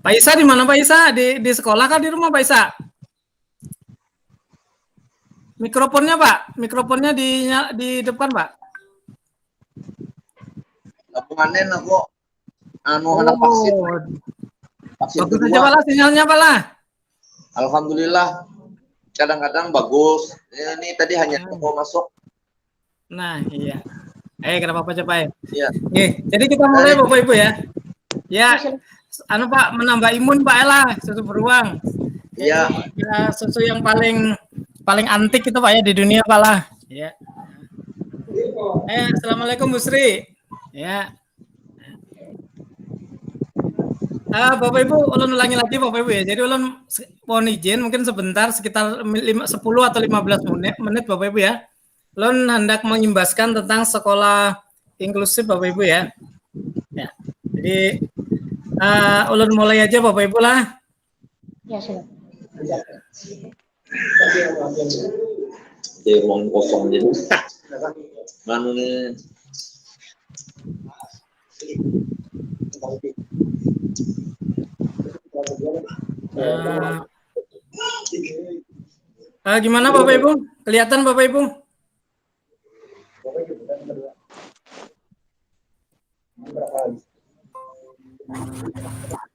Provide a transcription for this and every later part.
Pak Isa di mana Pak Isa? Di sekolah kah di rumah Pak Isa? Mikrofonnya Pak, mikrofonnya di depan Pak. Panen aku anak vaksin. Vaksin bagus kedua. Aja Pak lah sinyalnya Pak lah. Alhamdulillah. Kadang-kadang bagus. Ini tadi hanya mau masuk. Nah, iya. Kenapa Pak Cepai? Iya. Jadi kita mulai Bapak Ibu ya. Ya, Pak menambah imun Pak Ella, susu beruang. Iya. Ya, susu yang paling antik itu Pak ya di dunia Pak lah. Ya. Assalamualaikum Bu Sri. Ya. Bapak Ibu, ulun ulangi lagi Bapak Ibu ya. Jadi ulun mohon izin mungkin sebentar sekitar 10 atau 15 menit Bapak Ibu ya. Ulun hendak mengimbaskan tentang sekolah inklusif Bapak Ibu ya. Ya. Jadi ulun mulai aja Bapak Ibu lah. Ya, silakan. Di ruang kosong jadi. Manu nih. Gimana Bapak Ibu? Kelihatan Bapak Ibu?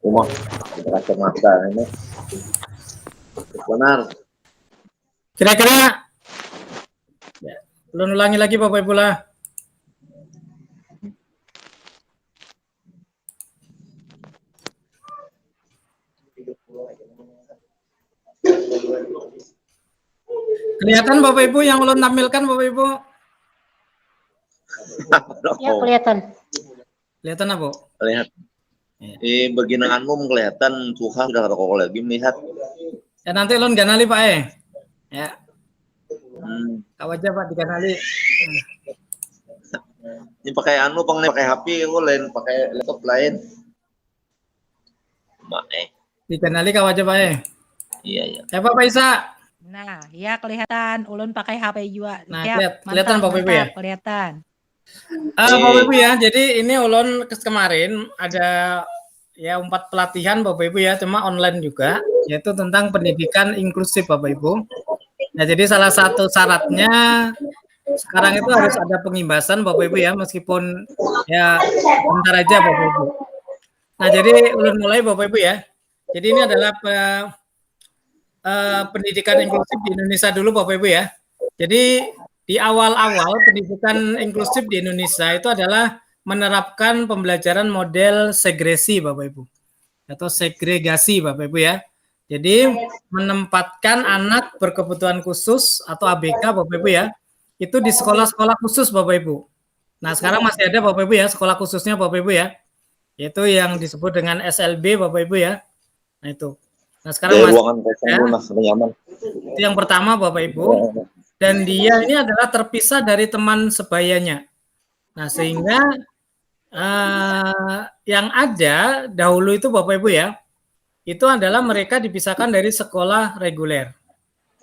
Rumah kacamata ini. Benar. Kira-kira belum ulangi lagi Bapak Ibu lah. Kelihatan Bapak Ibu yang ulun tampilkan Bapak Ibu? Ya, kelihatan. Kelihatan apa? Lihat. Di bagian anum kelihatan Tuhan sudah kok lagi melihat. Ya nanti ulun ganali Pak Ya. Kau aja Pak diganali. Ini pakai pakai HP, lain pakai laptop lain. Diganali kau aja Pak Iya. Pak Isa? Nah, ya kelihatan. Ulun pakai HP juga. Nah, kelihatan Bapak Ibu ya? Kelihatan. Bapak Ibu ya, jadi ini ulun kemarin ada ya 4 pelatihan Bapak Ibu ya, cuma online juga, yaitu tentang pendidikan inklusif Bapak Ibu. Nah, jadi salah satu syaratnya sekarang itu harus ada pengimbasan Bapak Ibu ya, meskipun ya bentar aja Bapak Ibu. Nah, jadi ulun mulai Bapak Ibu ya. Jadi ini adalah pendidikan inklusif di Indonesia dulu Bapak Ibu ya. Jadi di awal-awal pendidikan inklusif di Indonesia itu adalah menerapkan pembelajaran model segresi Bapak Ibu atau segregasi Bapak Ibu ya. Jadi menempatkan anak berkebutuhan khusus atau ABK Bapak Ibu ya, itu di sekolah-sekolah khusus Bapak Ibu. Nah sekarang masih ada Bapak Ibu ya, sekolah khususnya Bapak Ibu ya, yaitu yang disebut dengan SLB Bapak Ibu ya. Nah itu. Nah sekarang itu yang pertama Bapak Ibu, dan dia ini adalah terpisah dari teman sebayanya. Nah sehingga yang ada dahulu itu Bapak Ibu ya, itu adalah mereka dipisahkan dari sekolah reguler.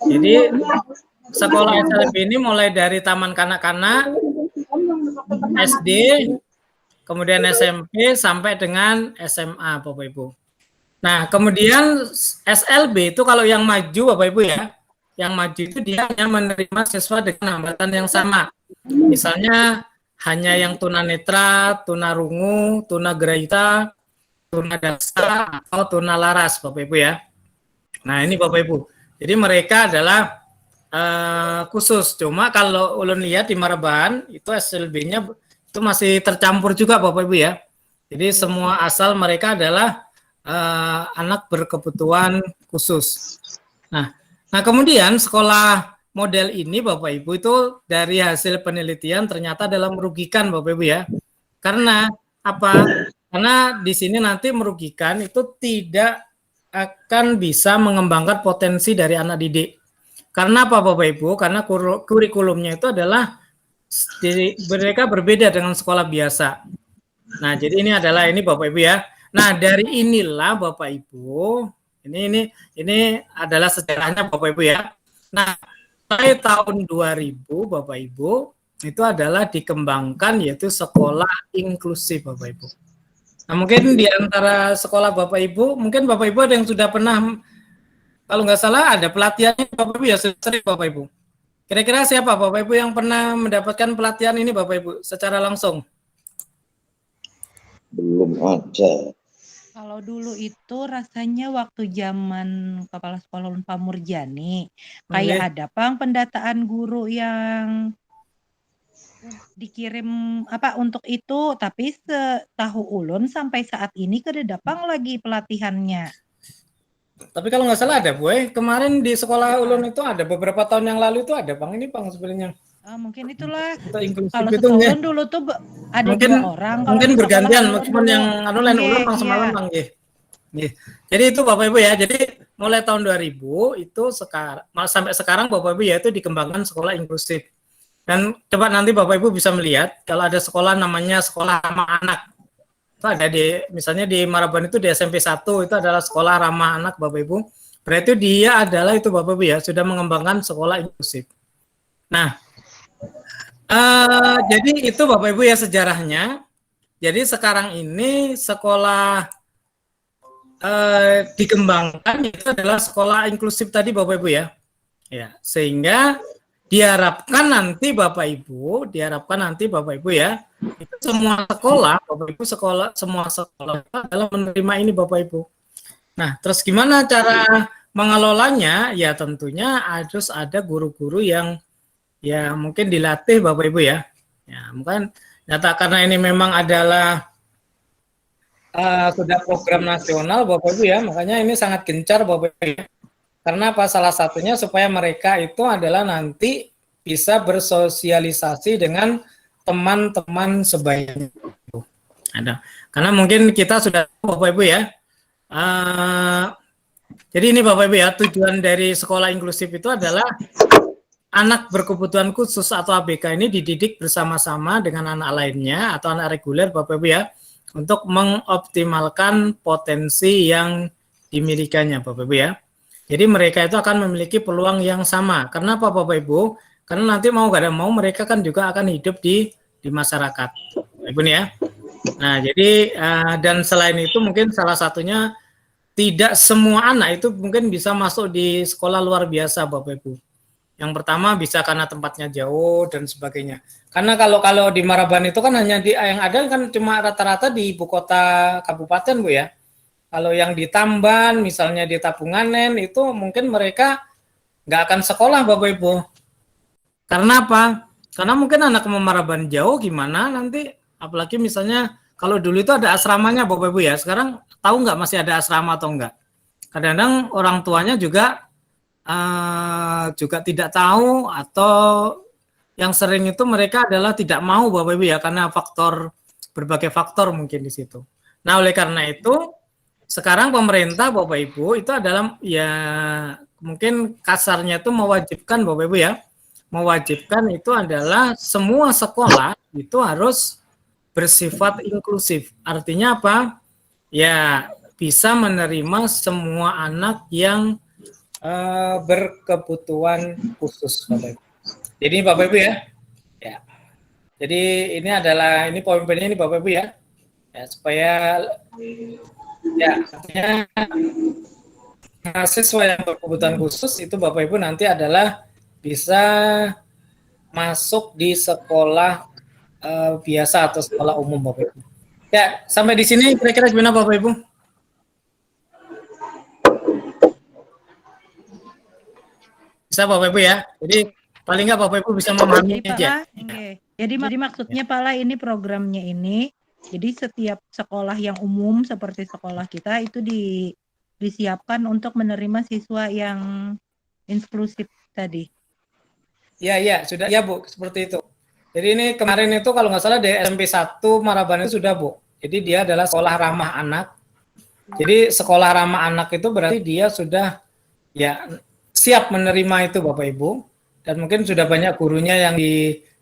Jadi sekolah SLB ini mulai dari taman kanak-kanak, SD, kemudian SMP sampai dengan SMA Bapak Ibu. Nah, kemudian SLB itu kalau yang maju Bapak Ibu ya, yang maju itu dia hanya menerima siswa dengan hambatan yang sama. Misalnya hanya yang tunanetra, tunarungu, tunagrahita, tunadaksa, atau tunalaras Bapak Ibu ya. Nah, ini Bapak Ibu. Jadi mereka adalah khusus. Cuma kalau ulun lihat di Marbahan itu SLB-nya itu masih tercampur juga Bapak Ibu ya. Jadi semua asal mereka adalah anak berkebutuhan khusus. Nah, kemudian sekolah model ini Bapak Ibu itu dari hasil penelitian ternyata adalah merugikan Bapak Ibu ya. Karena apa? Karena di sini nanti merugikan itu tidak akan bisa mengembangkan potensi dari anak didik. Karena apa Bapak Ibu? Karena kurikulumnya itu adalah mereka berbeda dengan sekolah biasa. Nah, jadi ini Bapak Ibu ya. Nah, dari inilah Bapak Ibu, ini adalah sejarahnya Bapak Ibu ya. Nah, mulai tahun 2000 Bapak Ibu itu adalah dikembangkan yaitu sekolah inklusif Bapak Ibu. Nah, mungkin di antara sekolah Bapak Ibu, mungkin Bapak Ibu ada yang sudah pernah, kalau nggak salah ada pelatihannya Bapak Ibu ya, sering Bapak Ibu. Kira-kira siapa Bapak Ibu yang pernah mendapatkan pelatihan ini Bapak Ibu secara langsung? Belum ada. Kalau dulu itu rasanya waktu zaman Kepala Sekolah Ulun Pamurjani, kayak Oke. ada pendataan guru yang dikirim untuk itu, tapi setahu ulun sampai saat ini kededapang lagi pelatihannya. Tapi kalau nggak salah ada, kemarin di sekolah ulun itu ada beberapa tahun yang lalu itu ada, Bang. Ini Bang sebenarnya. Mungkin itulah. Itu inklusif Kalau itu sekolah ulun dulu tuh ada mungkin 2 orang. Kalau mungkin di sekolah bergantian, ulun meskipun dulu, yang lain ulun Bang iya. semalam Bang, nggih. Jadi itu Bapak Ibu ya. Jadi mulai tahun 2000 itu sekarang sampai sekarang Bapak Ibu ya itu dikembangkan sekolah inklusif. Dan coba nanti Bapak Ibu bisa melihat kalau ada sekolah namanya sekolah ramah anak. Itu ada di misalnya di Maraban itu di SMP 1 itu adalah sekolah ramah anak Bapak Ibu. Berarti dia adalah itu Bapak Ibu ya sudah mengembangkan sekolah inklusif. Nah, jadi itu Bapak Ibu ya sejarahnya. Jadi sekarang ini sekolah dikembangkan itu adalah sekolah inklusif tadi Bapak Ibu ya. Ya, sehingga diharapkan nanti Bapak Ibu ya, itu semua sekolah, Bapak Ibu semua sekolah adalah menerima ini Bapak Ibu. Nah, terus gimana cara mengelolanya? Ya tentunya harus ada guru-guru yang ya mungkin dilatih Bapak Ibu ya. Ya, mungkin nyata karena ini memang adalah sudah program nasional Bapak Ibu ya, makanya ini sangat gencar Bapak Ibu ya. Karena apa? Salah satunya supaya mereka itu adalah nanti bisa bersosialisasi dengan teman-teman sebayanya. Ada. Karena mungkin kita sudah Bapak Ibu ya. Jadi ini Bapak Ibu ya, tujuan dari sekolah inklusif itu adalah anak berkebutuhan khusus atau ABK ini dididik bersama-sama dengan anak lainnya atau anak reguler Bapak Ibu ya, untuk mengoptimalkan potensi yang dimilikannya Bapak Ibu ya. Jadi mereka itu akan memiliki peluang yang sama. Karena apa Bapak Ibu? Karena nanti mau gak ada mau mereka kan juga akan hidup di masyarakat. Ibu nih ya. Nah, jadi dan selain itu mungkin salah satunya tidak semua anak itu mungkin bisa masuk di sekolah luar biasa Bapak Ibu. Yang pertama bisa karena tempatnya jauh dan sebagainya. Karena kalau di Maraban itu kan hanya yang ada kan cuma rata-rata di ibu kota kabupaten Bu ya. Kalau yang di Tamban, misalnya di Tabunganen, itu mungkin mereka nggak akan sekolah Bapak Ibu. Karena apa? Karena mungkin anak Maraban jauh gimana nanti, apalagi misalnya kalau dulu itu ada asramanya Bapak Ibu ya, sekarang tahu nggak masih ada asrama atau enggak? Kadang-kadang orang tuanya juga tidak tahu, atau yang sering itu mereka adalah tidak mau Bapak Ibu ya, karena berbagai faktor mungkin di situ. Nah oleh karena itu, sekarang pemerintah Bapak Ibu itu adalah ya mungkin kasarnya itu mewajibkan Bapak Ibu ya, mewajibkan itu adalah semua sekolah itu harus bersifat inklusif. Artinya apa? Ya bisa menerima semua anak yang berkebutuhan khusus Bapak Ibu. Jadi Bapak Ibu ya. Ya. Jadi ini poin-poinnya ini Bapak Ibu ya. Ya supaya ya, artinya mahasiswa yang berkebutuhan khusus itu Bapak Ibu nanti adalah bisa masuk di sekolah biasa atau sekolah umum Bapak Ibu. Ya, sampai di sini kira-kira gimana Bapak Ibu? Bisa Bapak Ibu ya. Jadi paling nggak Bapak Ibu bisa memahami aja. Jadi maksudnya Pak La, ini programnya ini, jadi setiap sekolah yang umum seperti sekolah kita itu disiapkan untuk menerima siswa yang inklusif tadi. Ya, sudah ya Bu, seperti itu. Jadi ini kemarin itu kalau nggak salah di SMP 1 Maraban itu sudah Bu. Jadi dia adalah sekolah ramah anak. Jadi sekolah ramah anak itu berarti dia sudah ya siap menerima itu Bapak Ibu, dan mungkin sudah banyak gurunya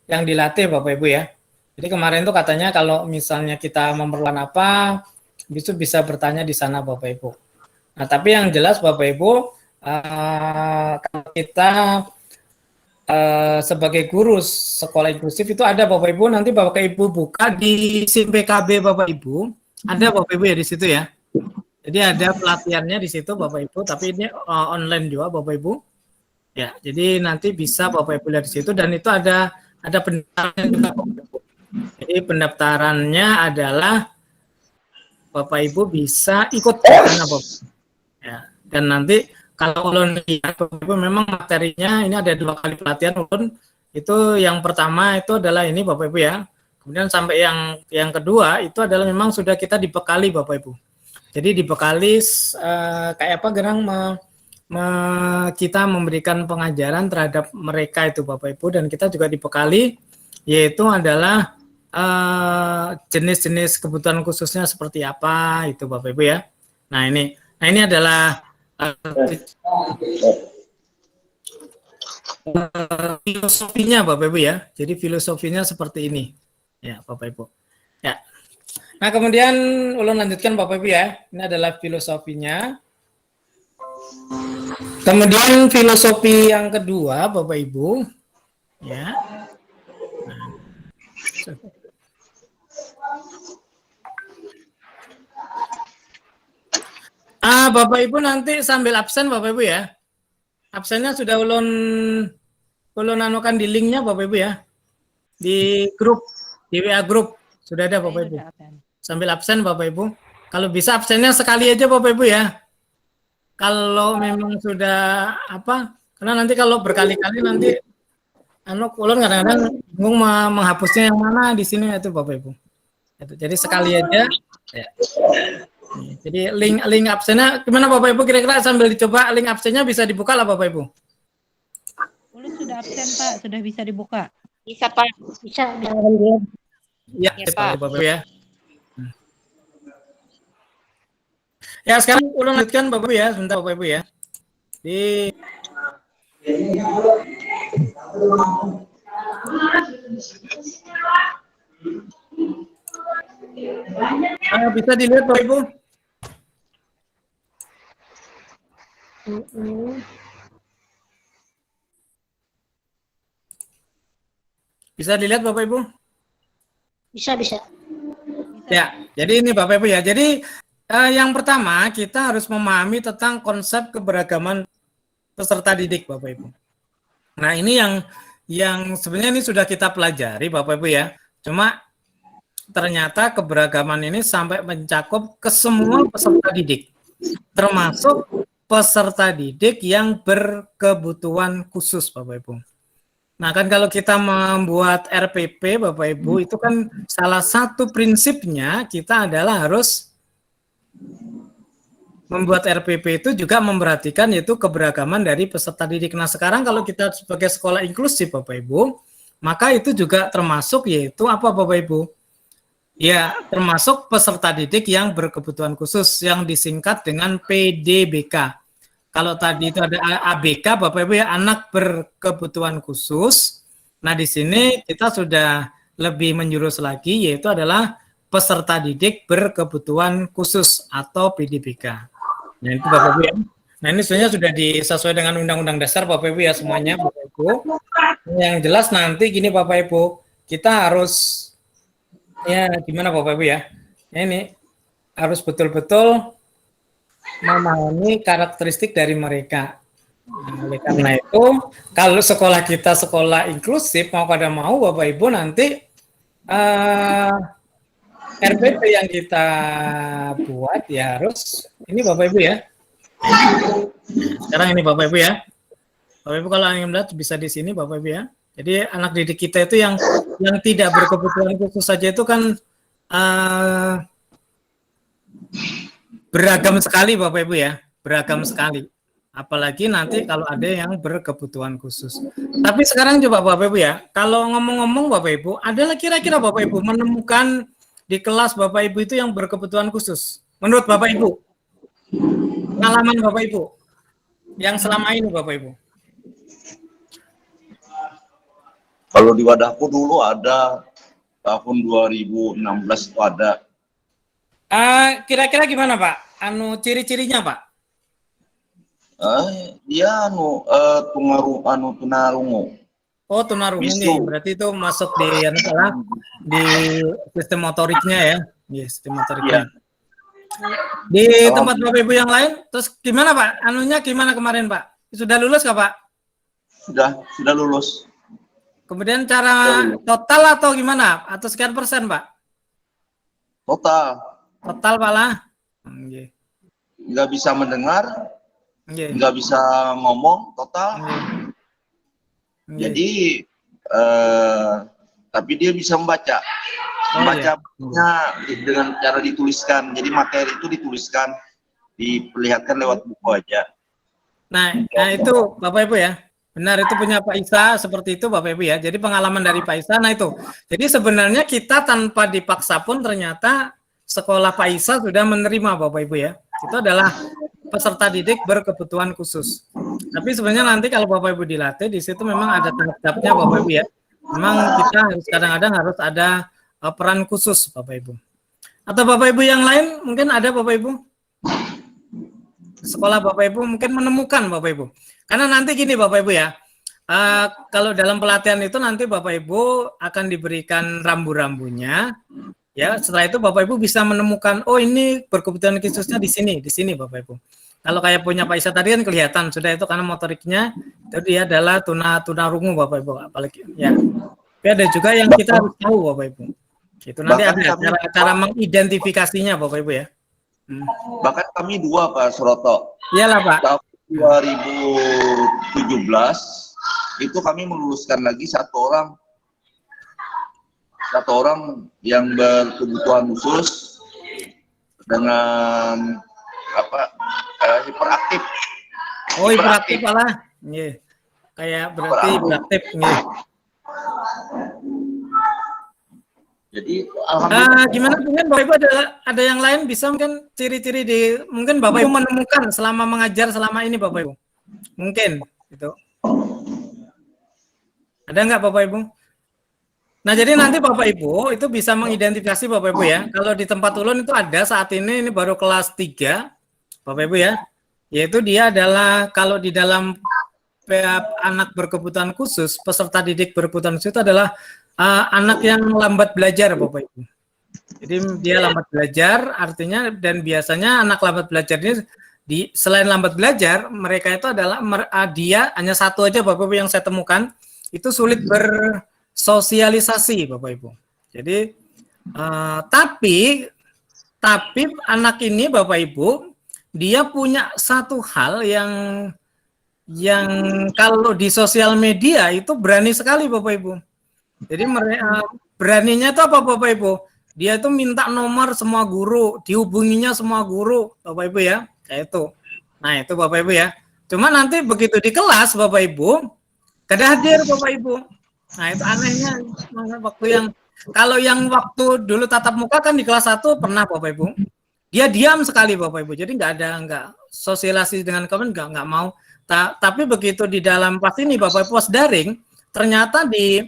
yang dilatih Bapak Ibu ya. Jadi kemarin itu katanya kalau misalnya kita memerlukan apa, itu bisa bertanya di sana Bapak Ibu. Nah tapi yang jelas Bapak Ibu, kalau kita sebagai guru sekolah inklusif itu ada Bapak Ibu, nanti Bapak Ibu buka di SIM PKB Bapak Ibu, Ada Bapak Ibu ya di situ ya. Jadi ada pelatihannya di situ Bapak Ibu, tapi ini online juga Bapak Ibu. Ya, jadi nanti bisa Bapak Ibu lihat di situ dan itu ada pendaftaran juga Bapak Ibu. Jadi pendaftarannya adalah Bapak Ibu bisa ikut ke sana Bapak. Ya, dan nanti kalau ulun lihat Bapak Ibu memang materinya ini ada 2 kali pelatihan ulun. Itu yang pertama itu adalah ini Bapak Ibu ya. Kemudian sampai yang kedua itu adalah memang sudah kita dibekali Bapak Ibu. Jadi dibekali kayak apa Gerang kita memberikan pengajaran terhadap mereka itu Bapak Ibu dan kita juga dibekali yaitu adalah jenis-jenis kebutuhan khususnya seperti apa itu Bapak Ibu ya. Nah ini adalah filosofinya Bapak Ibu ya. Jadi filosofinya seperti ini. Ya, Bapak Ibu. Ya. Nah, kemudian ulun lanjutkan Bapak Ibu ya. Ini adalah filosofinya. Kemudian filosofi yang kedua Bapak Ibu ya. Bapak Ibu nanti sambil absen Bapak Ibu ya. Absennya sudah ulun anukan di linknya Bapak Ibu ya. Di grup, di WA grup sudah ada Bapak Ibu. Sambil absen Bapak Ibu. Kalau bisa absennya sekali aja Bapak Ibu ya. Kalau memang sudah karena nanti kalau berkali-kali nanti ulun kadang-kadang bingung menghapusnya yang mana di sini itu Bapak Ibu. Jadi sekali aja. Ya. Jadi link absennya gimana Bapak Ibu kira-kira sambil dicoba link absennya bisa dibuka lah Bapak Ibu. Ulun sudah absen Pak, sudah bisa dibuka. Bisa Pak, bisa. Ya, Pak. Bapak Ibu ya. Ya sekarang ulun lanjutkan Bapak Ibu ya, sebentar Bapak Ibu ya. Bisa dilihat Bapak Ibu. Bisa dilihat Bapak Ibu? Bisa. Ya, jadi ini Bapak Ibu ya. Jadi yang pertama kita harus memahami tentang konsep keberagaman peserta didik Bapak Ibu. Nah ini yang sebenarnya ini sudah kita pelajari Bapak Ibu ya. Cuma ternyata keberagaman ini sampai mencakup ke semua peserta didik. Termasuk peserta didik yang berkebutuhan khusus Bapak Ibu. Nah kan kalau kita membuat RPP Bapak Ibu itu kan salah satu prinsipnya kita adalah harus membuat RPP itu juga memperhatikan yaitu keberagaman dari peserta didik. Nah sekarang kalau kita sebagai sekolah inklusif Bapak Ibu, maka itu juga termasuk yaitu apa Bapak Ibu? Ya termasuk peserta didik yang berkebutuhan khusus yang disingkat dengan PDBK. Kalau tadi itu ada ABK Bapak Ibu ya, anak berkebutuhan khusus. Nah di sini kita sudah lebih menjurus lagi yaitu adalah peserta didik berkebutuhan khusus atau PDBK. Nah itu Bapak Ibu ya. Nah ini sebenarnya sudah disesuai dengan Undang-Undang Dasar Bapak Ibu ya semuanya Bapak Ibu. Yang jelas nanti gini Bapak Ibu, kita harus ya gimana Bapak Ibu ya. Ini harus betul-betul memahami karakteristik dari mereka. Nah, oleh karena itu, kalau sekolah kita sekolah inklusif mau pada mau Bapak Ibu nanti RPP yang kita buat ya harus ini Bapak Ibu ya. Sekarang ini Bapak Ibu ya. Bapak Ibu kalau ingin melihat bisa di sini Bapak Ibu ya. Jadi anak didik kita itu yang tidak berkebutuhan khusus saja itu kan beragam sekali Bapak Ibu ya. Beragam sekali. Apalagi nanti kalau ada yang berkebutuhan khusus. Tapi sekarang coba Bapak Ibu ya. Kalau ngomong-ngomong Bapak Ibu, adalah kira-kira Bapak Ibu menemukan di kelas Bapak Ibu itu yang berkebutuhan khusus. Menurut Bapak Ibu, pengalaman Bapak Ibu yang selama ini Bapak Ibu. Kalau di wadahku dulu ada tahun 2016 itu ada. Kira-kira gimana Pak? Ciri-cirinya Pak? Dia tunarungu. Oh tunarungu nih, berarti itu masuk di sistem motoriknya ya. Yes, sistem motoriknya. Iya. Di tempat Bapak Ibu yang lain, terus gimana Pak? Anunya gimana kemarin Pak? Sudah lulus nggak Pak? Sudah lulus. Kemudian cara total atau gimana? Atau sekian persen Pak? Total. Total Pak lah. Nggih. Nggak bisa mendengar, Nggih. nggak bisa ngomong, total. Nggih. Jadi, tapi dia bisa membaca. Membacanya dengan cara dituliskan. Jadi materi itu dituliskan, diperlihatkan lewat buku aja. Nah itu Bapak Ibu ya. Benar, itu punya Pak Isa seperti itu Bapak Ibu ya. Jadi pengalaman dari Pak Isa, nah itu. Jadi sebenarnya kita tanpa dipaksa pun ternyata sekolah Pak Isa sudah menerima Bapak Ibu ya. Itu adalah peserta didik berkebutuhan khusus. Tapi sebenarnya nanti kalau Bapak Ibu dilatih, di situ memang ada tahap-tahapnya Bapak Ibu ya. Memang kita harus kadang-kadang harus ada peran khusus Bapak Ibu. Atau Bapak Ibu yang lain mungkin ada Bapak Ibu? Sekolah Bapak Ibu mungkin menemukan Bapak Ibu. Karena nanti gini Bapak Ibu ya, kalau dalam pelatihan itu nanti Bapak Ibu akan diberikan rambu-rambunya, ya. Setelah itu Bapak Ibu bisa menemukan, oh ini berkebutuhan khususnya di sini Bapak Ibu. Kalau kayak punya Pak Isa tadi kan kelihatan sudah itu karena motoriknya itu dia adalah tunarungu Bapak Ibu, apalagi ya. Tapi ada juga yang kita harus tahu Bapak Ibu. Itu nanti ada cara mengidentifikasinya Bapak Ibu ya. Bahkan kami 2 Pak Suroto. Iyalah Pak. Tahun 2017 itu kami meluluskan lagi satu orang yang berkebutuhan khusus dengan hiperaktif. Oh hiperaktif malah. Iya. Kayak berarti hiperaktif. Iya. Jadi alhamdulillah. Gimana mungkin Bapak Ibu ada yang lain bisa mungkin ciri-ciri di mungkin Bapak Ibu menemukan selama mengajar selama ini Bapak Ibu mungkin itu ada nggak Bapak Ibu? Nah jadi nanti Bapak Ibu itu bisa mengidentifikasi Bapak Ibu ya. Kalau di tempat ulun itu ada saat ini baru kelas 3 Bapak Ibu ya, yaitu dia adalah kalau di dalam anak berkebutuhan khusus, peserta didik berkebutuhan khusus itu adalah anak yang lambat belajar Bapak Ibu. Jadi dia lambat belajar artinya, dan biasanya anak lambat belajar ini selain lambat belajar, mereka itu adalah dia hanya satu aja Bapak Ibu yang saya temukan, itu sulit bersosialisasi Bapak Ibu. Jadi tapi anak ini Bapak Ibu dia punya satu hal yang kalau di sosial media itu berani sekali Bapak Ibu. Jadi beraninya itu apa Bapak Ibu? Dia itu minta nomor semua guru, dihubunginya semua guru Bapak Ibu ya, kayak itu. Nah itu Bapak Ibu ya. Cuma nanti begitu di kelas Bapak Ibu, kada hadir Bapak Ibu. Nah itu anehnya waktu yang kalau yang waktu dulu tatap muka kan di kelas 1 pernah Bapak Ibu. Dia diam sekali Bapak Ibu. Jadi nggak sosialisasi dengan kawan, nggak mau. Tapi begitu di dalam pas ini Bapak Ibu pos daring, ternyata di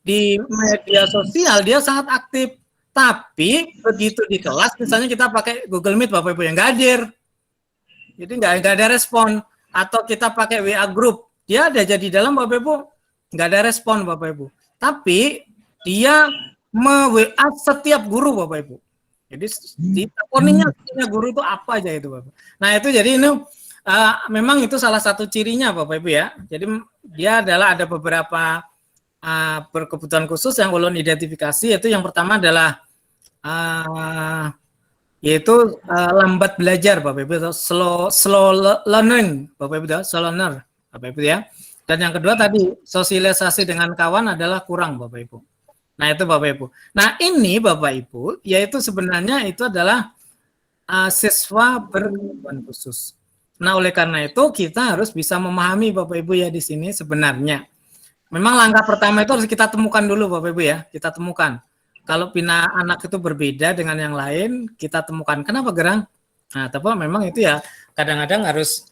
media sosial dia sangat aktif. Tapi begitu di kelas, misalnya kita pakai Google Meet Bapak Ibu yang nggak hadir. Jadi nggak ada respon. Atau kita pakai WA Group, dia ada jadi dalam Bapak Ibu, nggak ada respon Bapak Ibu. Tapi dia me-WA setiap guru Bapak Ibu. Jadi di teleponnya guru itu apa aja itu Bapak. Nah itu jadi ini memang itu salah satu cirinya Bapak Ibu ya. Jadi dia adalah ada beberapa berkebutuhan khusus yang ulun identifikasi, yaitu yang pertama adalah yaitu lambat belajar Bapak Ibu, slow learning Bapak Ibu, slow learner Bapak Ibu ya. Dan yang kedua tadi sosialisasi dengan kawan adalah kurang Bapak Ibu. Nah itu Bapak Ibu. Nah ini Bapak Ibu yaitu sebenarnya itu adalah siswa berkebutuhan khusus. Nah oleh karena itu kita harus bisa memahami Bapak Ibu ya di sini sebenarnya. Memang langkah pertama itu harus kita temukan dulu Bapak Ibu ya, kita temukan. Kalau pina anak itu berbeda dengan yang lain, kita temukan. Kenapa Gerang? Nah, tapi memang itu ya kadang-kadang harus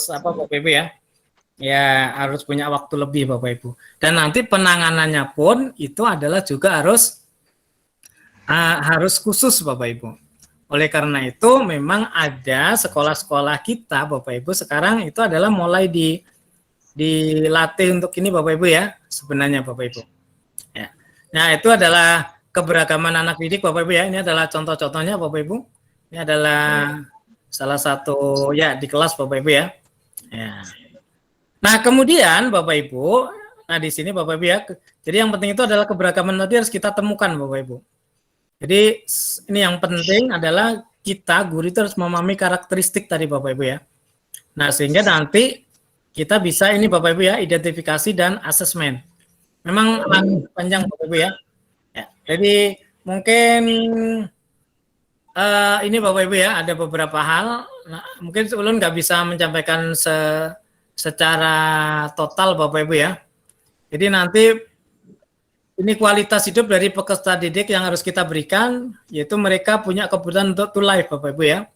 apa Bapak Ibu ya? Ya harus punya waktu lebih Bapak Ibu. Dan nanti penanganannya pun itu adalah juga harus khusus Bapak Ibu. Oleh karena itu memang ada sekolah-sekolah kita Bapak Ibu sekarang itu adalah mulai dilatih untuk ini Bapak Ibu ya, sebenarnya Bapak Ibu. Ya. Nah, itu adalah keberagaman anak didik Bapak Ibu ya. Ini adalah contoh-contohnya Bapak Ibu. Ini adalah salah satu ya di kelas Bapak Ibu ya. Ya. Nah, kemudian Bapak Ibu, nah di sini Bapak Ibu ya. Jadi yang penting itu adalah keberagaman tadi harus kita temukan Bapak Ibu. Jadi ini yang penting adalah kita guru itu harus memahami karakteristik tadi Bapak Ibu ya. Nah, sehingga nanti kita bisa ini Bapak Ibu ya, identifikasi dan asesmen. Memang panjang Bapak Ibu ya. Ya, jadi mungkin ini Bapak Ibu ya, ada beberapa hal. Nah, mungkin Ulun nggak bisa menyampaikan secara total Bapak Ibu ya. Jadi nanti ini kualitas hidup dari peserta didik yang harus kita berikan, yaitu mereka punya kebutuhan untuk to life Bapak Ibu ya.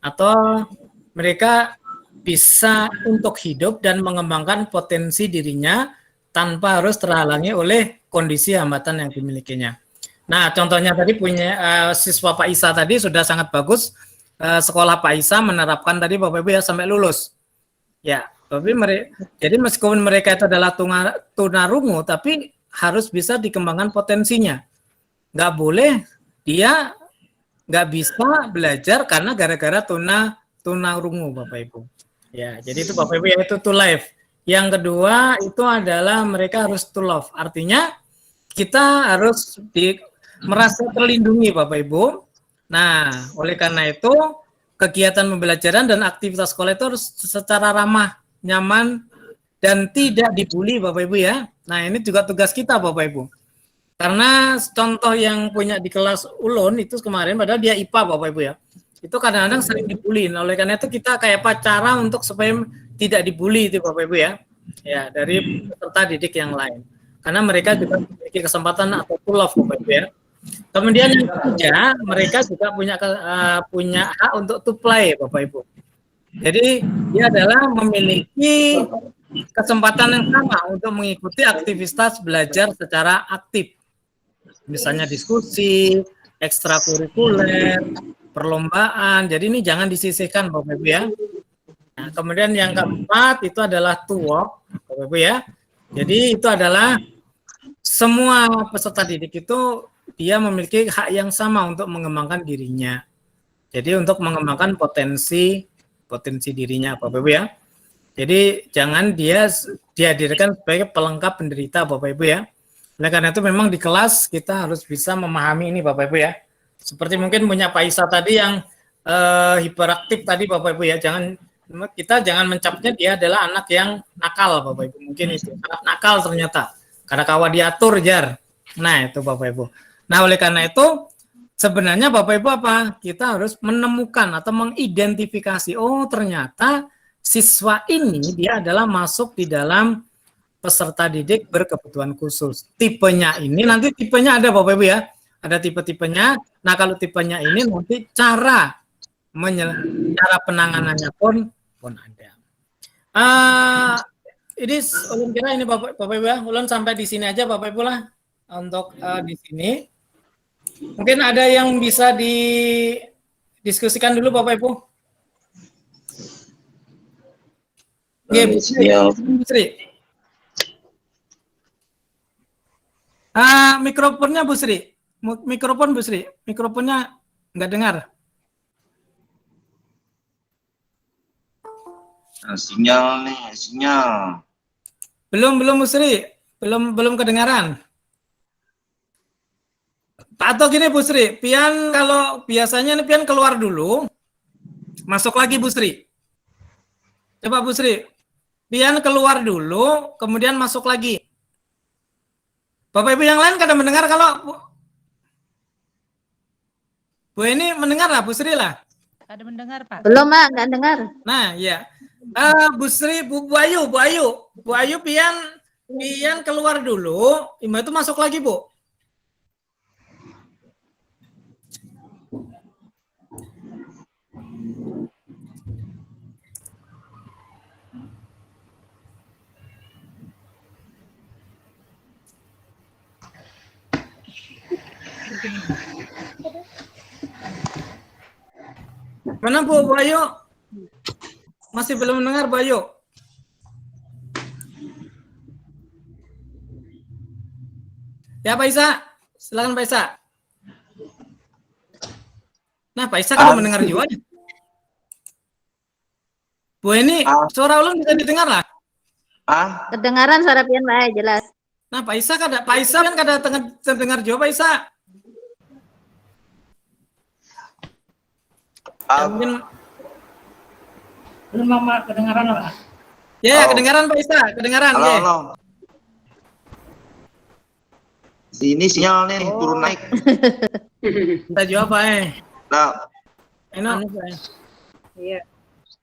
Atau mereka bisa untuk hidup dan mengembangkan potensi dirinya tanpa harus terhalangi oleh kondisi hambatan yang dimilikinya. Nah, contohnya tadi punya siswa Pak Isa tadi sudah sangat bagus. Sekolah Pak Isa menerapkan tadi Bapak Ibu ya sampai lulus. Ya, tapi jadi meskipun mereka itu adalah tunarungu, tapi harus bisa dikembangkan potensinya. Nggak boleh dia nggak bisa belajar karena gara-gara tunarungu Bapak Ibu. Ya, jadi itu Bapak Ibu ya, itu to life. Yang kedua itu adalah mereka harus to love. Artinya kita harus merasa terlindungi Bapak Ibu. Nah, oleh karena itu kegiatan pembelajaran dan aktivitas sekolah itu harus secara ramah, nyaman, dan tidak dibully Bapak Ibu ya. Nah, ini juga tugas kita Bapak Ibu. Karena contoh yang punya di kelas Ulun itu kemarin, padahal dia IPA Bapak Ibu ya. Itu kadang-kadang sering dibully. Nah, oleh karena itu kita kayak cara untuk supaya tidak dibully itu Bapak Ibu ya. Ya, dari peserta didik yang lain. Karena mereka juga memiliki kesempatan atau to love Bapak Ibu ya. Kemudian yang ketiga, mereka juga punya hak untuk to play Bapak Ibu. Jadi dia adalah memiliki kesempatan yang sama untuk mengikuti aktivitas belajar secara aktif. Misalnya diskusi, ekstrakurikuler, perlombaan. Jadi ini jangan disisihkan Bapak Ibu ya. Nah, kemudian yang keempat itu adalah to work Bapak Ibu ya. Jadi itu adalah semua peserta didik itu dia memiliki hak yang sama untuk mengembangkan dirinya. Jadi untuk mengembangkan potensi dirinya Bapak Ibu ya. Jadi jangan dia dihadirkan sebagai pelengkap penderita Bapak Ibu ya. Oleh karena itu memang di kelas kita harus bisa memahami ini Bapak Ibu ya. Seperti mungkin punya Pak Isa tadi yang hiperaktif tadi Bapak Ibu ya. Kita jangan mencapnya dia adalah anak yang nakal Bapak Ibu. Mungkin itu anak nakal ternyata. Karena kawa diatur jar. Nah itu Bapak Ibu. Nah oleh karena itu sebenarnya Bapak Ibu apa? Kita harus menemukan atau mengidentifikasi. Oh ternyata siswa ini dia adalah masuk di dalam peserta didik berkebutuhan khusus. Tipenya ini nanti tipenya ada Bapak Ibu ya. Ada tipe-tipenya. Nah kalau tipenya ini nanti cara penanganannya pun ada. Ini ulun kira ini Bapak Ibu ya. Ulun sampai di sini aja Bapak Ibu lah untuk di sini. Mungkin ada yang bisa didiskusikan dulu Bapak Ibu. Ya, Bu Sri. Mikrofonnya Bu Sri. Mikrofon Bu Sri. Mikrofonnya nggak dengar. Sinyal nih, sinyal. Belum Bu Sri. Belum kedengaran. Atau gini Bu Sri, pian kalau biasanya nih pian keluar dulu, masuk lagi Bu Sri. Coba Bu Sri, pian keluar dulu, kemudian masuk lagi. Bapak Ibu yang lain kadang mendengar kalau Bu ini mendengar lah Bu Sri lah. Ada mendengar Pak? Belum, Mak, nggak dengar. Nah, ya. Bu Sri, Bu Ayu, pian keluar dulu, itu masuk lagi Bu. Mana Bu Ayu? Masih belum mendengar Bu Ayu? Ya Pak Isa, Silakan Pak Isa. Nah, Pak Isa kalau mendengar juga. Bu ini suara ulun bisa didengar lah. Kedengaran suara pian Pak, jelas. Nah, Pak Isa kan kada terdengar juga Pak Isa. Ya, mungkin Belum mama kedengaran Pak. ya, kedengaran Pak Isa, kedengaran. Halo, Oke. halo. Sini sinyal nih turun naik. Kita jawab Pak. Nah, Ini iya.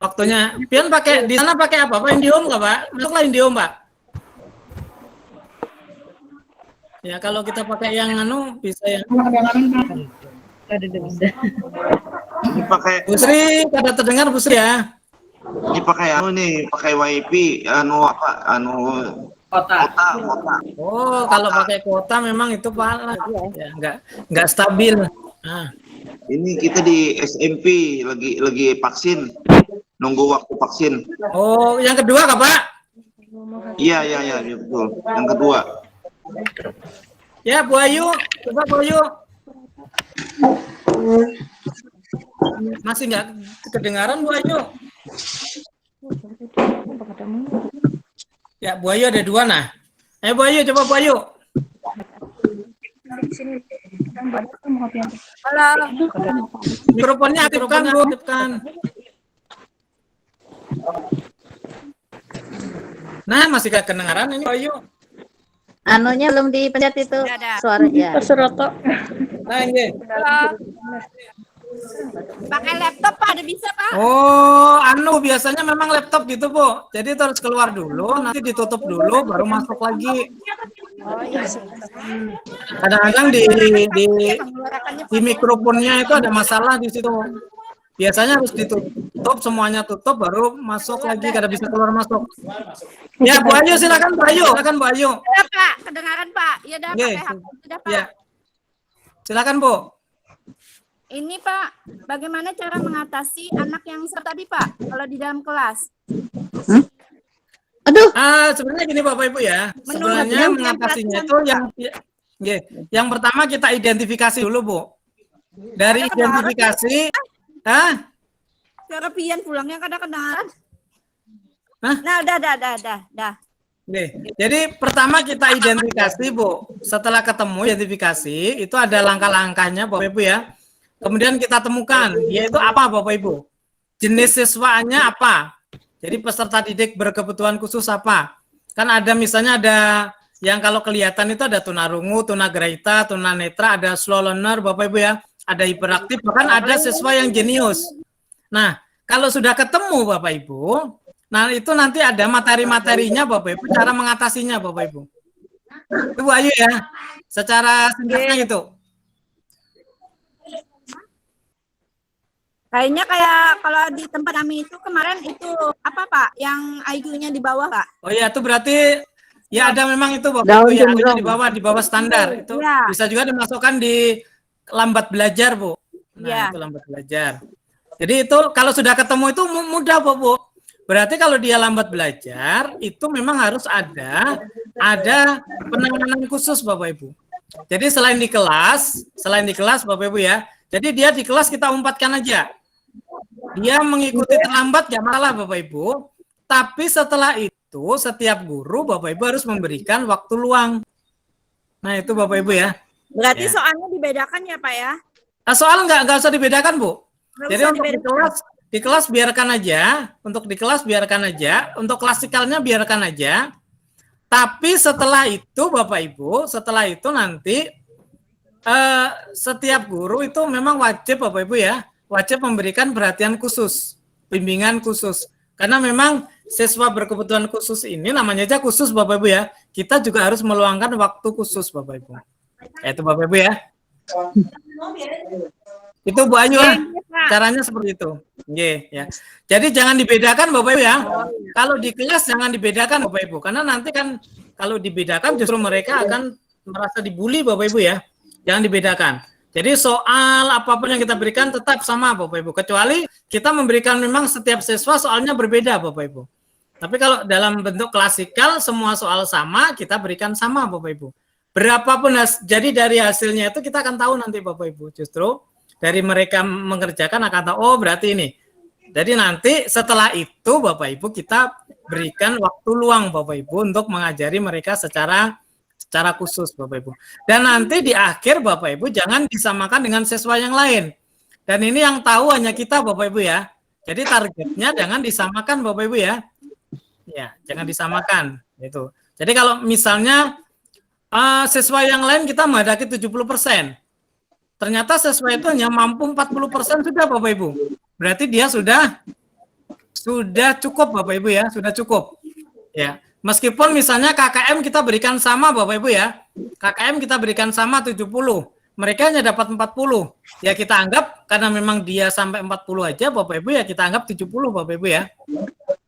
Waktunya. Pian pakai di sana pakai apa? Pak Indihome nggak Pak? Masuklah Indihome Pak. Ya kalau kita pakai yang bisa yang. Kedengaran Pak. Ada bisa. ini pakai Busri, kada terdengar Busri ya? pakai WiFi Kota. kota. Oh, kalau pakai kuota memang itu Pak ya nggak stabil. Nah, Ini kita di SMP lagi vaksin. Nunggu waktu vaksin. oh, yang kedua Kak Pak? Iya betul. Yang kedua. Ya, Bu Ayu, coba Bu Ayu. Masih nggak kedengaran Bu Ayu? Ya, Bu Ayu ada dua nah. Bu Ayu, coba Bu Ayu. Halo. Mikrofonnya aktifkan Bu, aktifkan. Nah, masih gak kedengaran ini Bu Ayu. Anunya belum dipencet itu suaranya. Nah, ini. Pakai laptop Pak, ada bisa Pak? Oh, biasanya memang laptop gitu Bu. Jadi itu harus keluar dulu, nanti ditutup dulu, baru masuk lagi. Kadang-kadang di mikrofonnya itu ada masalah di situ. Biasanya harus ditutup, semuanya tutup, baru masuk lagi, kada bisa keluar masuk. Ya, Bu Ayu, silakan Bu Ayu. Silakan Bu Ayu. Ya Pak, kedengaran Pak. Ya udah Oke. pakai HP sudah Pak. Ya. Silakan Bu. Ini Pak, bagaimana cara mengatasi anak yang tadi Pak, kalau di dalam kelas? Aduh, Sebenarnya gini Bapak Ibu ya. Sebenarnya yang mengatasinya perhatian, itu yang pertama kita identifikasi dulu Bu. Dari identifikasi, Cara pian pulangnya kadang-kadang. Hah? Nah, udah. Oke. Jadi pertama kita identifikasi Bu. Setelah ketemu identifikasi, itu ada langkah-langkahnya Bapak Ibu ya. Kemudian kita temukan, yaitu apa Bapak Ibu? Jenis siswanya apa? Jadi peserta didik berkebutuhan khusus apa? Kan ada misalnya ada yang kalau kelihatan itu ada tunarungu, tunagrahita, tunanetra, ada slow learner Bapak Ibu ya. Ada hiperaktif, bahkan ada siswa yang jenius. Nah, kalau sudah ketemu Bapak Ibu, nah itu nanti ada materi-materinya Bapak Ibu, cara mengatasinya Bapak Ibu. Ibu Ayu ya, secara singkatnya itu. Kayaknya kayak kalau di tempat kami itu kemarin itu apa Pak, yang IQ-nya di bawah Pak? Oh iya, itu berarti ya ada memang itu Bapak Ibu ya, IQ-nya di bawah standar. Itu Ya. bisa juga dimasukkan di lambat belajar Bu. Nah, Ya. itu lambat belajar. Jadi itu kalau sudah ketemu itu mudah Bu. Berarti kalau dia lambat belajar itu memang harus ada penanganan khusus Bapak Ibu. Jadi selain di kelas Bapak Ibu ya. Jadi dia di kelas kita umpatkan aja. Dia mengikuti terlambat gak masalah Bapak Ibu. Tapi setelah itu setiap guru Bapak Ibu harus memberikan waktu luang. Nah itu Bapak Ibu ya. Berarti Ya. soalnya dibedakan ya Pak ya? Soal nggak usah dibedakan Bu. Nggak Jadi usah untuk dibedakan. di kelas biarkan aja. Untuk di kelas biarkan aja. Untuk klasikalnya biarkan aja. Tapi setelah itu Bapak Ibu, setelah itu nanti setiap guru itu memang wajib Bapak Ibu ya, wajib memberikan perhatian khusus, bimbingan khusus. Karena memang siswa berkebutuhan khusus ini namanya aja khusus Bapak Ibu ya. Kita juga harus meluangkan waktu khusus Bapak Ibu. Itu Bapak Ibu ya. Itu Bu Ayu lah. Caranya seperti itu. Ya. Jadi jangan dibedakan Bapak Ibu ya. Kalau di kelas jangan dibedakan Bapak Ibu, karena nanti kan kalau dibedakan justru mereka akan merasa dibully Bapak Ibu ya. Jangan dibedakan. Jadi soal apapun yang kita berikan tetap sama Bapak Ibu, kecuali kita memberikan memang setiap siswa soalnya berbeda Bapak Ibu. Tapi kalau dalam bentuk klasikal semua soal sama, kita berikan sama Bapak Ibu. berapapun jadi dari hasilnya itu kita akan tahu nanti Bapak Ibu, justru dari mereka mengerjakan akan tahu, oh berarti ini. Jadi nanti setelah itu Bapak Ibu kita berikan waktu luang Bapak Ibu untuk mengajari mereka secara khusus Bapak Ibu. Dan nanti di akhir Bapak Ibu jangan disamakan dengan siswa yang lain. Dan ini yang tahu hanya kita Bapak Ibu ya. Jadi targetnya jangan disamakan Bapak Ibu ya. Ya, jangan disamakan itu. Jadi kalau misalnya siswa yang lain kita menghendaki 70%. Ternyata siswa itu hanya mampu 40% sudah Bapak Ibu. Berarti dia sudah cukup Bapak Ibu ya, sudah cukup. Ya. Meskipun misalnya KKM kita berikan sama Bapak Ibu ya. KKM kita berikan sama 70. Mereka hanya dapat 40. Ya kita anggap karena memang dia sampai 40 aja Bapak Ibu ya kita anggap 70 Bapak Ibu ya.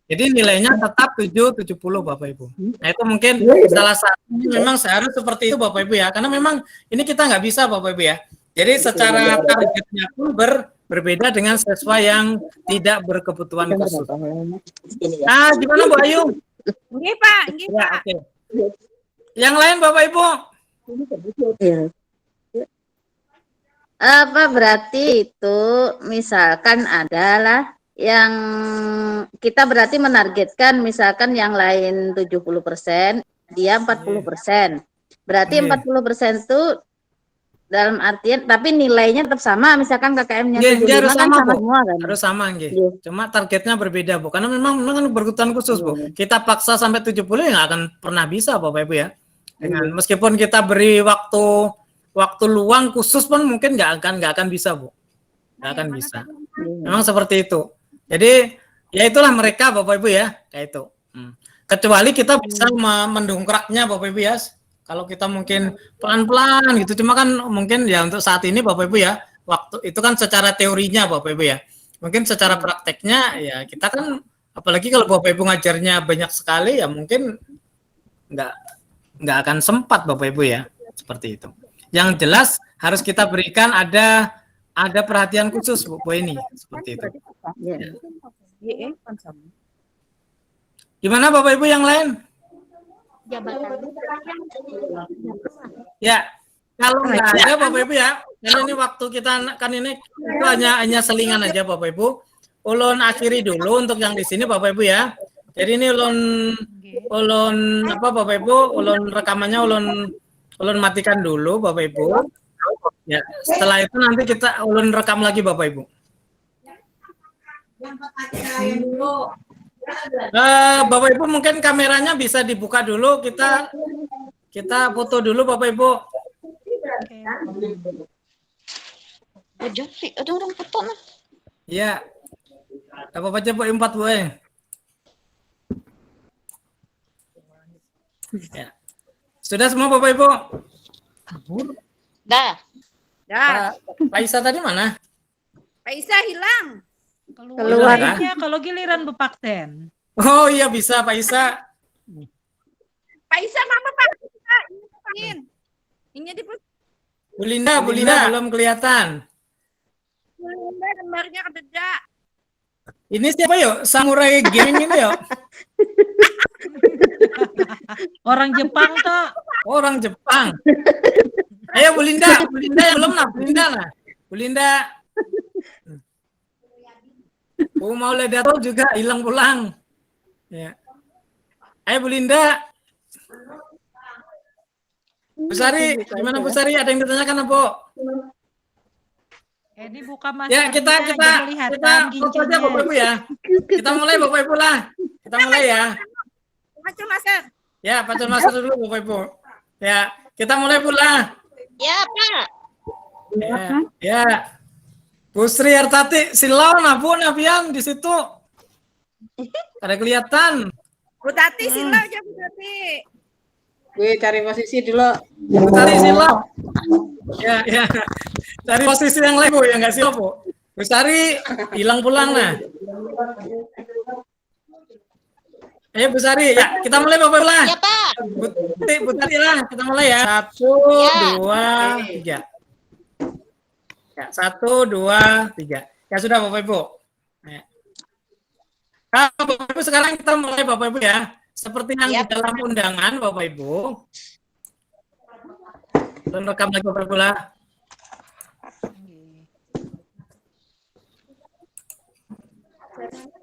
Jadi nilainya tetap 70 Bapak Ibu. Nah itu mungkin salah satu memang seharusnya seperti itu Bapak Ibu ya. Karena memang ini kita nggak bisa Bapak Ibu ya. Jadi secara targetnya pun berbeda dengan siswa yang tidak berkebutuhan khusus. Nah gimana Bu Ayu? Nggih Pak, nggih Ya, Pak. oke. Yang lain Bapak Ibu? Apa berarti itu misalkan adalah yang kita berarti menargetkan misalkan yang lain 70%, dia 40%. Berarti 40% itu dalam artian tapi nilainya tetap sama misalkan KKM-nya 75 harus kan sama, sama Bu. semua kan. Harus sama nggih. Cuma targetnya berbeda Bu. Karena memang berkebutuhan khusus Bu. Kita paksa sampai 70 ya nggak akan pernah bisa Bapak Ibu ya. Dengan meskipun kita beri waktu luang khusus pun mungkin nggak akan bisa Bu. Nggak akan bisa. Memang seperti itu. Jadi ya itulah mereka Bapak Ibu ya, kayak itu. Kecuali kita bisa mendongkraknya Bapak Ibu ya. Kalau kita mungkin pelan-pelan gitu, cuma kan mungkin ya untuk saat ini Bapak Ibu ya, waktu itu kan secara teorinya Bapak Ibu ya. Mungkin secara prakteknya ya kita kan, apalagi kalau Bapak Ibu ngajarnya banyak sekali ya mungkin nggak akan sempat Bapak Ibu ya, seperti itu. Yang jelas harus kita berikan ada perhatian khusus Bu ini, seperti itu. Ya. Gimana Bapak Ibu yang lain? Ya, kalau nggak ada Bapak Ibu ya, ini waktu kita kan ini itu hanya selingan aja Bapak Ibu. Ulun akhiri dulu untuk yang di sini Bapak Ibu ya. Jadi ini ulun apa Bapak Ibu, ulun rekamannya ulun matikan dulu Bapak Ibu. Ya, setelah itu nanti kita ulun rekam lagi Bapak Ibu. Bapak Ibu mungkin kameranya bisa dibuka dulu, kita foto dulu Bapak Ibu. Ada orang foto nah. Iya. Apa aja Bu 4 Bu. Ya. Sudah semua Bapak Ibu? Dah. Pak Isa tadi mana? Pak Isa hilang. Keluarnya kalau giliran Bu Paksen. Oh iya bisa Pak Isa. Pak Isa mana Pak? Ini di Bu Linda belum kelihatan. Bu Linda gambarnya kededa. Ini siapa yuk? Samurai Gang ini yuk. Orang Jepang toh. Orang Jepang. Ayo Bu Linda yang belum nah, Bu Linda. Bu Maulidato juga hilang pulang. Ya. Ayo Bu Linda. Bu Sari, gimana Bu Sari? Ada yang ditanyakan Bu? Ini buka masker. Ya kita foto aja Bapak Ibu ya. Kita mulai Bapak Ibu lah. Kita mulai ya. Pakai masker. Ya, pacar masker dulu Bapak Ibu. Ya, kita mulai pula. Ya Pak. Ya. Bu Sri Hartati, silau Bu Nabian di situ. Ada kelihatan. Bu Tati silau aja Bu Tati. Gue cari posisi dulu. Bu Sari silau. Ya. Cari posisi yang lain Bu, yang nggak silau Bu. Bu Sari hilang pulang nah. Ayo Bu Sari, ya kita mulai Bapak lah. Ya Pak. Bu Tati lah, kita mulai ya. 1, 2, 3. Ya, 1, 2, 3. Ya sudah Bapak Ibu. Ya. Nah, Bapak Ibu sekarang kita mulai Bapak Ibu ya. Seperti yang di dalam undangan Bapak Ibu. rekam lagi Bapak Ibu lah. Oke.